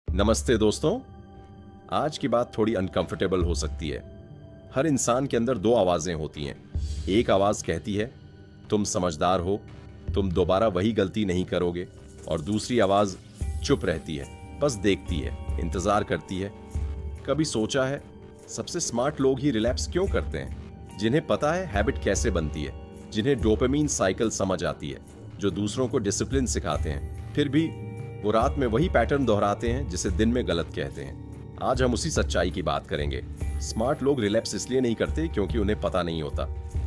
नमस्ते दोस्तों। आज की बात थोड़ी अनकंफर्टेबल हो सकती है। हर इंसान के अंदर दो आवाजें होती हैं। एक आवाज कहती है तुम समझदार हो, तुम दोबारा वही गलती नहीं करोगे, और दूसरी आवाज चुप रहती है, बस देखती है, इंतजार करती है। कभी सोचा है सबसे स्मार्ट लोग ही रिलैप्स क्यों करते हैं? जिन्हें पता है हैबिट कैसे बनती है, जिन्हें डोपामिन साइकिल समझ आती है, जो दूसरों को डिसिप्लिन सिखाते हैं, फिर भी वो रात में वही पैटर्न दोहराते हैं जिसे दिन में गलत कहते हैं। आज हम उसी सच्चाई की बात करेंगे। स्मार्ट लोग रिलैप्स इसलिए नहीं करते क्योंकि उन्हें पता नहीं होता,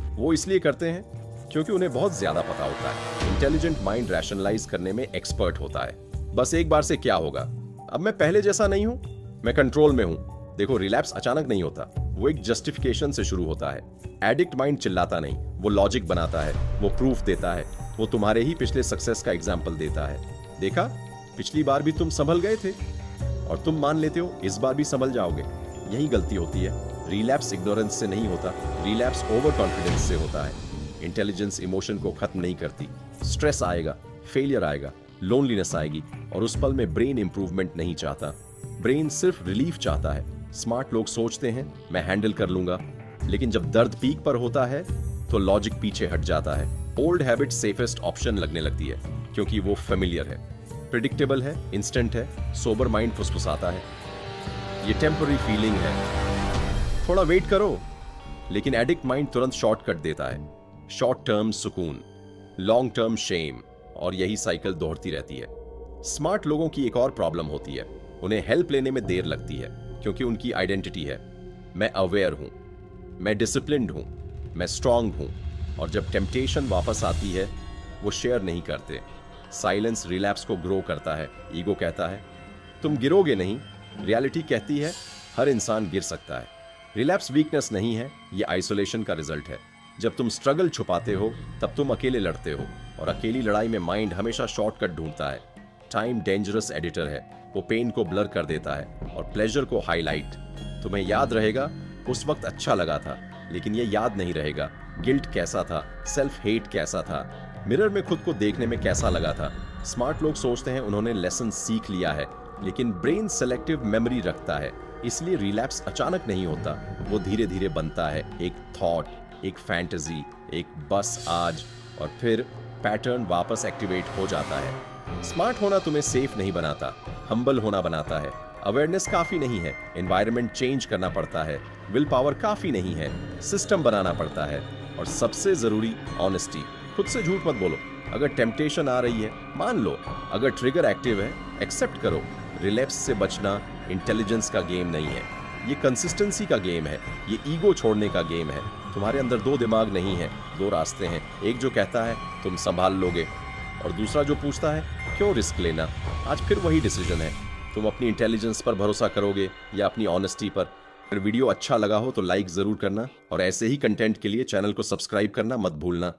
वो इसलिए करते हैं क्योंकि उन्हें बहुत ज्यादा पता होता है। इंटेलिजेंट माइंड रैशनलाइज करने में एक्सपर्ट होता है। बस एक बार से क्या होगा, अब मैं पहले जैसा नहीं हूं, मैं कंट्रोल में हूं। देखो, रिलैप्स अचानक नहीं होता, वो एक जस्टिफिकेशन से शुरू होता है। एडिक्ट माइंड चिल्लाता नहीं, वो लॉजिक बनाता है, वो प्रूफ देता है, वो तुम्हारे ही पिछले सक्सेस का एग्जाम्पल देता है। देखा, पिछली बार भी तुम संभल गए थे और तुम मान लेते हो इस बार भी संभल जाओगे। यही गलती होती है। रिलैप्स इग्नोरेंस से नहीं होता, रिलैप्स ओवर कॉन्फिडेंस से होता है। इंटेलिजेंस इमोशन को खत्म नहीं करती। स्ट्रेस आएगा, फेलियर आएगा, लोनलीनेस आएगी, और उस पल में ब्रेन इंप्रूवमेंट नहीं चाहता, ब्रेन सिर्फ रिलीफ चाहता है। स्मार्ट लोग सोचते हैं मैं हैंडल कर लूंगा, लेकिन जब दर्द पीक पर होता है तो लॉजिक पीछे हट जाता है। ओल्ड हैबिट सेफेस्ट ऑप्शन लगने लगती है क्योंकि वो फेमिलियर है, प्रिडिक्टेबल है, इंस्टेंट है। सोबर माइंड फुसफुसाता है ये टेम्पररी फीलिंग है, थोड़ा वेट करो। लेकिन एडिक्ट माइंड तुरंत शॉर्टकट देता है। शॉर्ट टर्म सुकून, लॉन्ग टर्म शेम, और यही साइकिल दोहरती रहती है। स्मार्ट लोगों की एक और प्रॉब्लम होती है, उन्हें हेल्प लेने में देर लगती है क्योंकि उनकी आइडेंटिटी है मैं अवेयर हूं, मैं डिसिप्लिन्ड हूं, मैं स्ट्रांग हूं। और जब टेम्पटेशन वापस आती है वो शेयर नहीं करते। साइलेंस रिलैप्स को ग्रो करता है। ईगो कहता है तुम गिरोगे नहीं, रियलिटी कहती है हर इंसान गिर सकता है। रिलैप्स वीकनेस नहीं है, ये आइसोलेशन का रिजल्ट है। जब तुम स्ट्रगल छुपाते हो तब तुम अकेले लड़ते हो, और अकेली लड़ाई में माइंड हमेशा शॉर्टकट ढूंढता है। टाइम डेंजरस एडिटर है, वो पेन को ब्लर कर देता है और प्लेजर को हाईलाइट। तुम्हें याद रहेगा उस वक्त अच्छा लगा था, लेकिन ये याद नहीं रहेगा गिल्ट कैसा था, सेल्फ हेट कैसा था, मिरर में खुद को देखने में कैसा लगा था। स्मार्ट लोग सोचते हैं उन्होंने लेसन सीख लिया है, लेकिन ब्रेन सेलेक्टिव मेमोरी रखता है, इसलिए रिलैप्स अचानक नहीं होता, वो धीरे धीरे बनता है। एक थॉट, एक फैंटेसी, एक बस आज, और फिर पैटर्न वापस एक्टिवेट हो जाता है। स्मार्ट होना तुम्हें सेफ नहीं बनाता, हम्बल होना बनाता है। अवेयरनेस काफी नहीं है, एनवायरनमेंट चेंज करना पड़ता है। विल पावर काफी नहीं है, सिस्टम बनाना पड़ता है। और सबसे जरूरी ऑनेस्टी। खुद से झूठ मत बोलो। अगर टेम्पटेशन आ रही है मान लो, अगर ट्रिगर एक्टिव है एक्सेप्ट करो। रिलैप्स से बचना इंटेलिजेंस का गेम नहीं है, ये कंसिस्टेंसी का गेम है, ये ईगो छोड़ने का गेम है। तुम्हारे अंदर दो दिमाग नहीं है, दो रास्ते हैं। एक जो कहता है तुम संभाल लोगे, और दूसरा जो पूछता है क्यों रिस्क लेना। आज फिर वही डिसीजन है, तुम अपनी इंटेलिजेंस पर भरोसा करोगे या अपनी ऑनेस्टी पर। अगर वीडियो अच्छा लगा हो तो लाइक जरूर करना, और ऐसे ही कंटेंट के लिए चैनल को सब्सक्राइब करना मत भूलना।